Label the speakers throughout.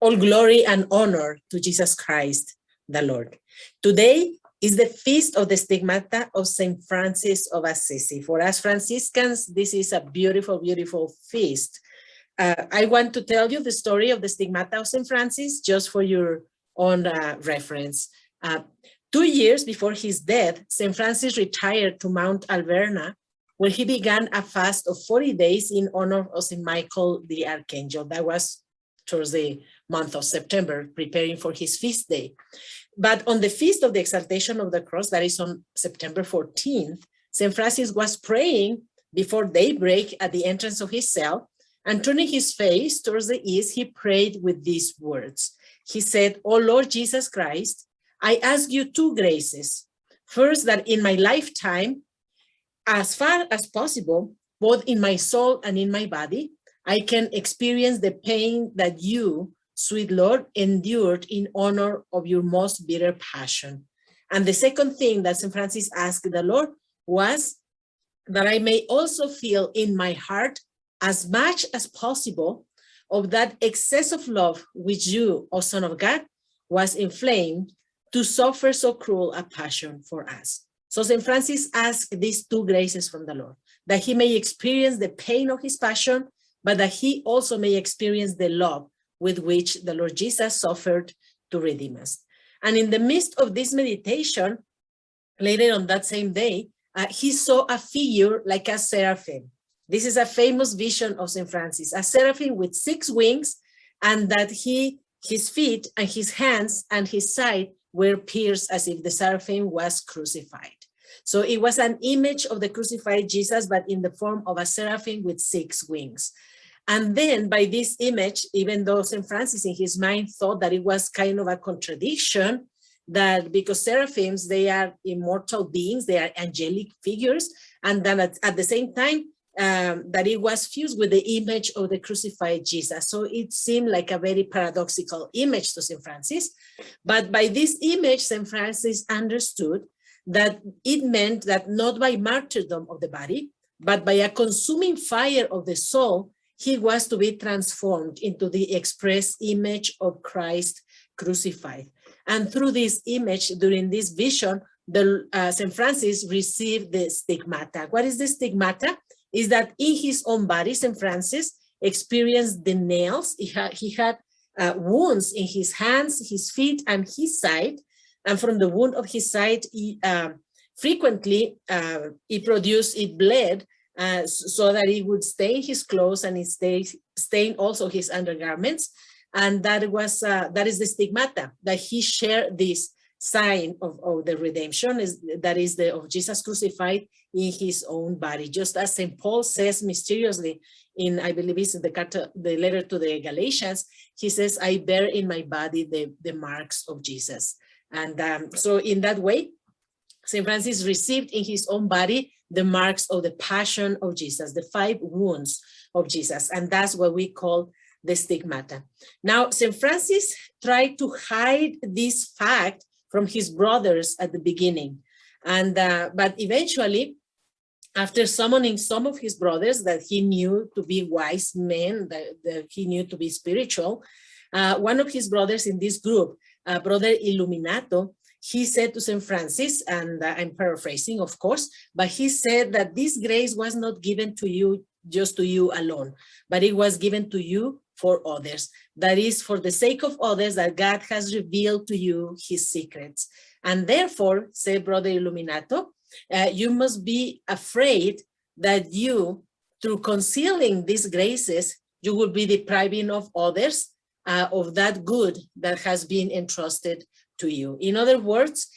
Speaker 1: All glory and honor to Jesus Christ, the Lord. Today is the feast of the Stigmata of St. Francis of Assisi. For us Franciscans, this is a beautiful, beautiful feast. I want to tell you the story of the Stigmata of St. Francis just for your own reference. 2 years before his death, St. Francis retired to Mount Alverna, where he began a fast of 40 days in honor of St. Michael the Archangel. That was towards the month of September, preparing for his feast day. But on the feast of the Exaltation of the Cross, that is on September 14th, St. Francis was praying before daybreak at the entrance of his cell, and turning his face towards the east, he prayed with these words. He said, "O Lord Jesus Christ, I ask you 2 graces. First, that in my lifetime, as far as possible, both in my soul and in my body, I can experience the pain that you, sweet Lord, endured in honor of your most bitter passion. And the second thing that St. Francis asked the Lord was that I may also feel in my heart as much as possible of that excess of love which you, O Son of God, was inflamed to suffer so cruel a passion for us." So St. Francis asked these 2 graces from the Lord, that he may experience the pain of his passion, but that he also may experience the love with which the Lord Jesus suffered to redeem us. And in the midst of this meditation, later on that same day, he saw a figure like a seraphim. This is a famous vision of St. Francis, a seraphim with 6 wings, and that his feet and his hands and his side were pierced as if the seraphim was crucified. So it was an image of the crucified Jesus, but in the form of a seraphim with 6 wings. And then by this image, even though St. Francis in his mind thought that it was kind of a contradiction, that because seraphims, they are immortal beings, they are angelic figures, and then at the same time, that it was fused with the image of the crucified Jesus. So it seemed like a very paradoxical image to St. Francis. But by this image, St. Francis understood that it meant that not by martyrdom of the body, but by a consuming fire of the soul, he was to be transformed into the express image of Christ crucified. And through this image, during this vision, St. Francis received the stigmata. What is the stigmata? Is that in his own body, St. Francis experienced the nails. He had wounds in his hands, his feet, and his side. And from the wound of his side, frequently it bled, so that it would stain his clothes and it stain also his undergarments. And that is the stigmata, that he shared this sign of the redemption, that is of Jesus crucified in his own body. Just as St. Paul says mysteriously in, I believe it's the letter to the Galatians, he says, "I bear in my body the marks of Jesus." And so in that way, St. Francis received in his own body the marks of the passion of Jesus, the 5 wounds of Jesus. And that's what we call the stigmata. Now, St. Francis tried to hide this fact from his brothers at the beginning. And but eventually, after summoning some of his brothers that he knew to be wise men, that he knew to be spiritual, one of his brothers in this group, Brother Illuminato, he said to St. Francis, and I'm paraphrasing, of course, but he said that this grace was not given to you, just to you alone, but it was given to you for others. That is for the sake of others that God has revealed to you his secrets. And therefore, said Brother Illuminato, you must be afraid that you, through concealing these graces, you will be depriving of others of that good that has been entrusted to you. In other words,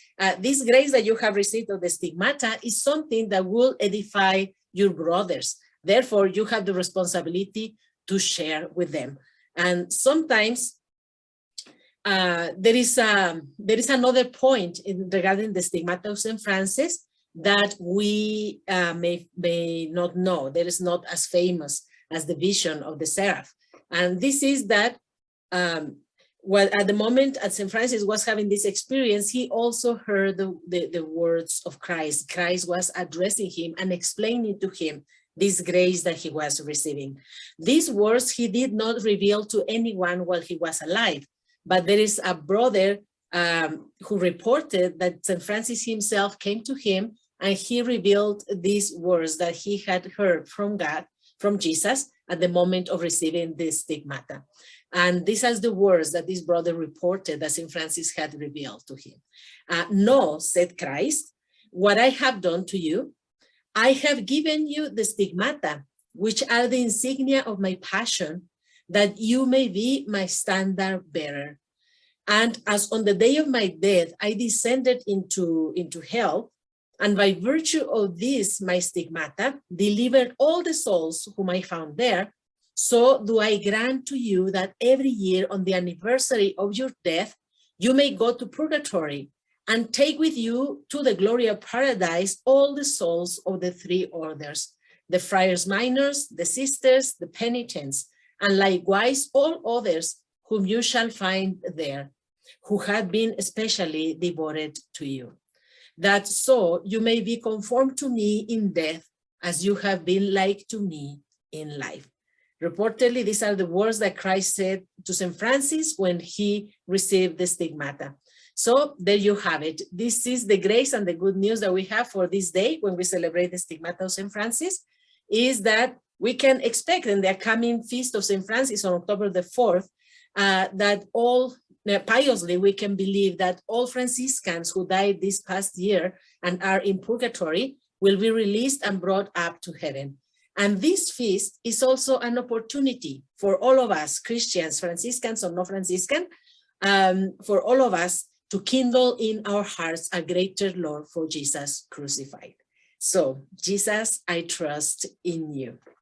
Speaker 1: this grace that you have received of the stigmata is something that will edify your brothers. Therefore, you have the responsibility to share with them. And sometimes there is another point regarding the stigmata of St. Francis that we may not know. That is not as famous as the vision of the seraph. And this is that well, at the moment as St. Francis was having this experience, he also heard the words of Christ. Christ was addressing him and explaining to him this grace that he was receiving. These words he did not reveal to anyone while he was alive, but there is a brother who reported that St. Francis himself came to him and he revealed these words that he had heard from God, from Jesus, at the moment of receiving this stigmata. And these are the words that this brother reported that St. Francis had revealed to him. No, said Christ, what I have done to you, I have given you the stigmata, which are the insignia of my passion, that you may be my standard bearer. And as on the day of my death, I descended into hell, and by virtue of this, my stigmata, delivered all the souls whom I found there, so do I grant to you that every year on the anniversary of your death, you may go to purgatory and take with you to the glory of paradise all the souls of the three orders, the friars minors, the sisters, the penitents, and likewise all others whom you shall find there, who have been especially devoted to you. That so you may be conformed to me in death as you have been like to me in life. Reportedly, these are the words that Christ said to St. Francis when he received the stigmata. So there you have it. This is the grace and the good news that we have for this day when we celebrate the stigmata of St. Francis, is that we can expect in the coming feast of St. Francis on October the 4th, that all piously we can believe that all Franciscans who died this past year and are in purgatory will be released and brought up to heaven. And this feast is also an opportunity for all of us, Christians, Franciscans or no Franciscan, for all of us to kindle in our hearts a greater love for Jesus crucified. So, Jesus, I trust in you.